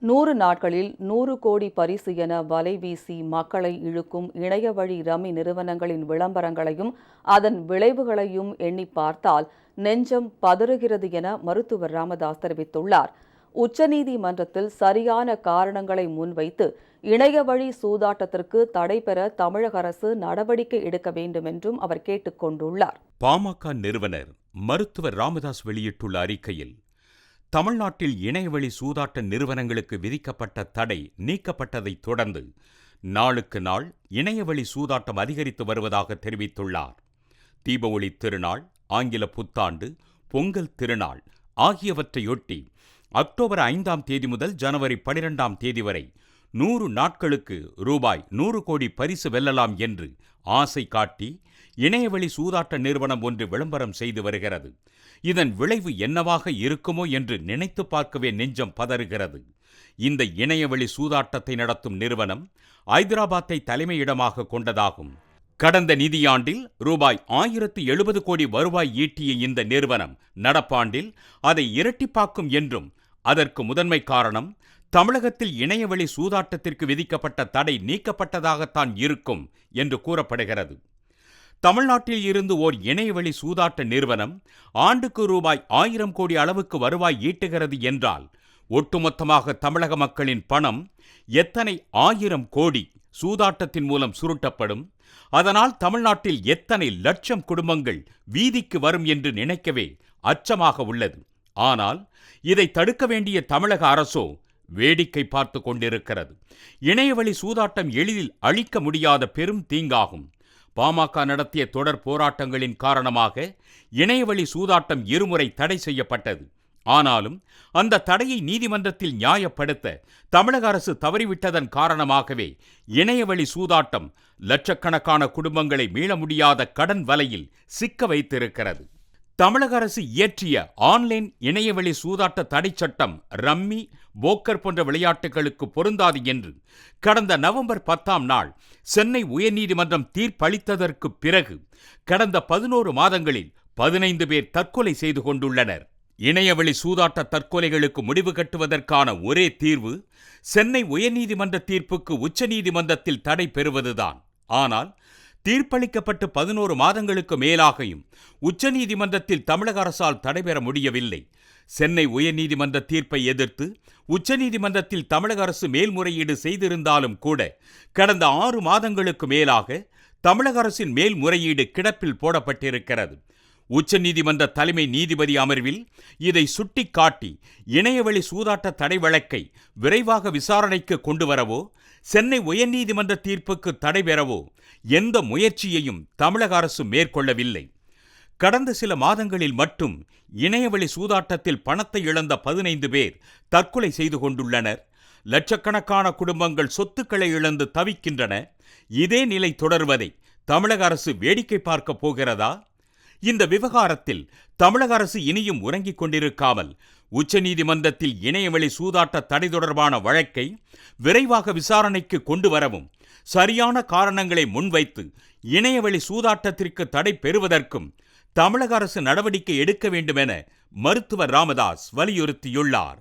100 நாட்களில் 100 கோடி பரிசு என வலை வீசி மக்களை இழுக்கும் இணையவழி ரம்மி நிறுவனங்களின் விளம்பரங்களையும் அதன் விளைவுகளையும் எண்ணி பார்த்தால் நெஞ்சம் பதறுகிறது என மருத்துவர் ராமதாஸ் தெரிவித்துள்ளார். உச்சநீதிமன்றத்தில் சரியான காரணங்களை முன்வைத்து இணையவழி சூதாட்டத்திற்கு தடை பெற தமிழக அரசு நடவடிக்கை எடுக்க வேண்டும் என்றும் அவர் கேட்டுக் கொண்டுள்ளார். பாமக நிறுவனர் மருத்துவர் ராமதாஸ் வெளியிட்டுள்ள அறிக்கையில், தமிழ்நாட்டில் இணையவழி சூதாட்ட நிறுவனங்களுக்கு விதிக்கப்பட்ட தடை நீக்கப்பட்டதைத் தொடர்ந்து நாளுக்கு நாள் இணையவழி சூதாட்டம் அதிகரித்து வருவதாக தெரிவித்துள்ளார். தீபாவளி திருநாள், ஆங்கில புத்தாண்டு, பொங்கல் திருநாள் ஆகியவற்றையொட்டி அக்டோபர் 5ஆம் தேதி முதல் ஜனவரி 12ஆம் தேதி வரை 100 நாட்களுக்கு ரூபாய் 100 கோடி பரிசு வெல்லலாம் என்று ஆசை காட்டி இணையவழி சூதாட்ட நிறுவனம் ஒன்று விளம்பரம் செய்து வருகிறது. இதன் விளைவு என்னவாக இருக்குமோ என்று நினைத்து பார்க்கவே நெஞ்சம் பதறுகிறது. இந்த இணையவழி சூதாட்டத்தை நடத்தும் நிறுவனம் ஐதராபாத்தை தலைமையிடமாக கொண்டதாகும். கடந்த நிதியாண்டில் ரூபாய் 1070 கோடி வருவாய் ஈட்டிய இந்த நிறுவனம் நடப்பாண்டில் அதை இரட்டிப்பாக்கும் என்றும், அதற்கு முதன்மை காரணம் தமிழகத்தில் இணையவழி சூதாட்டத்திற்கு விதிக்கப்பட்ட தடை நீக்கப்பட்டதாகத்தான் இருக்கும் என்று கூறப்படுகிறது. தமிழ்நாட்டில் இருந்து ஓர் இணையவழி சூதாட்ட நிறுவனம் ஆண்டுக்கு ரூபாய் 1000 கோடி அளவுக்கு வருவாய் ஈட்டுகிறது என்றால், ஒட்டுமொத்தமாக தமிழக மக்களின் பணம் எத்தனை 1000 கோடி சூதாட்டத்தின் மூலம் சுருட்டப்படும், அதனால் தமிழ்நாட்டில் எத்தனை லட்சம் குடும்பங்கள் வீதிக்கு வரும் என்று நினைக்கவே அச்சமாக உள்ளது. ஆனால் இதை தடுக்க வேண்டிய தமிழக அரசோ வேடிக்கை பார்த்து கொண்டிருக்கிறது. இணையவழி சூதாட்டம் எளிதில் அழிக்க முடியாத பெரும் தீங்காகும். பாமக நடத்திய தொடர் போராட்டங்களின் காரணமாக இணையவழி சூதாட்டம் இருமுறை தடை செய்யப்பட்டது. ஆனாலும் அந்த தடையை நீதிமன்றத்தில் நியாயப்படுத்த தமிழக அரசு தவறிவிட்டதன் காரணமாகவே இணையவழி சூதாட்டம் லட்சக்கணக்கான குடும்பங்களை மீள முடியாத கடன் வலையில் சிக்க வைத்திருக்கிறது. தமிழக அரசு இயற்றிய ஆன்லைன் இணையவழி சூதாட்ட தடை சட்டம் ரம்மி, போக்கர் போன்ற விளையாட்டுகளுக்கு பொருந்தாது என்று கடந்த நவம்பர் 10ஆம் நாள் சென்னை உயர்நீதிமன்றம் தீர்ப்பளித்ததற்கு பிறகு கடந்த 11 மாதங்களில் 15 பேர் தற்கொலை செய்து கொண்டுள்ளனர். இணையவழி சூதாட்ட தற்கொலைகளுக்கு முடிவு கட்டுவதற்கான ஒரே தீர்வு சென்னை உயர்நீதிமன்ற தீர்ப்புக்கு உச்சநீதிமன்றத்தில் தடை பெறுவதுதான். ஆனால் தீர்ப்பளிக்கப்பட்டு 11 மாதங்களுக்கு மேலாகியும் உச்சநீதிமன்றத்தில் தமிழக அரசால் தடைபெற முடியவில்லை. சென்னை உயர்நீதிமன்ற தீர்ப்பை எதிர்த்து உச்சநீதிமன்றத்தில் தமிழக அரசு மேல்முறையீடு செய்திருந்தாலும் கூட கடந்த 6 மாதங்களுக்கு மேலாக தமிழக அரசின் மேல்முறையீடு கிடப்பில் போடப்பட்டிருக்கிறது. உச்சநீதிமன்ற தலைமை நீதிபதி அமர்வில் இதை சுட்டிக்காட்டி இணையவழி சூதாட்ட தடை வழக்கை விரைவாக விசாரணைக்கு கொண்டு வரவோ, சென்னை உயர்நீதிமன்ற தீர்ப்புக்கு தடை பெறவோ எந்த முயற்சியையும் தமிழக அரசு மேற்கொள்ளவில்லை. கடந்த சில மாதங்களில் மட்டும் இணையவழி சூதாட்டத்தில் பணத்தை இழந்த 15 பேர் தற்கொலை செய்து கொண்டுள்ளனர். லட்சக்கணக்கான குடும்பங்கள் சொத்துக்களை இழந்து தவிக்கின்றன. இதே நிலை தொடர்வதை தமிழக அரசு வேடிக்கை பார்க்க போகிறதா? இந்த விவகாரத்தில் தமிழக அரசு இனியும் உறங்கிக் கொண்டிருக்காமல் உச்சநீதிமன்றத்தில் இணையவழி சூதாட்ட தடை தொடர்பான வழக்கை விரைவாக விசாரணைக்கு கொண்டு வரவும், சரியான காரணங்களை முன்வைத்து இணையவழி சூதாட்டத்திற்கு தடை பெறுவதற்கும் தமிழக அரசு நடவடிக்கை எடுக்க வேண்டும் என மருத்துவர் ராமதாஸ் வலியுறுத்தியுள்ளார்.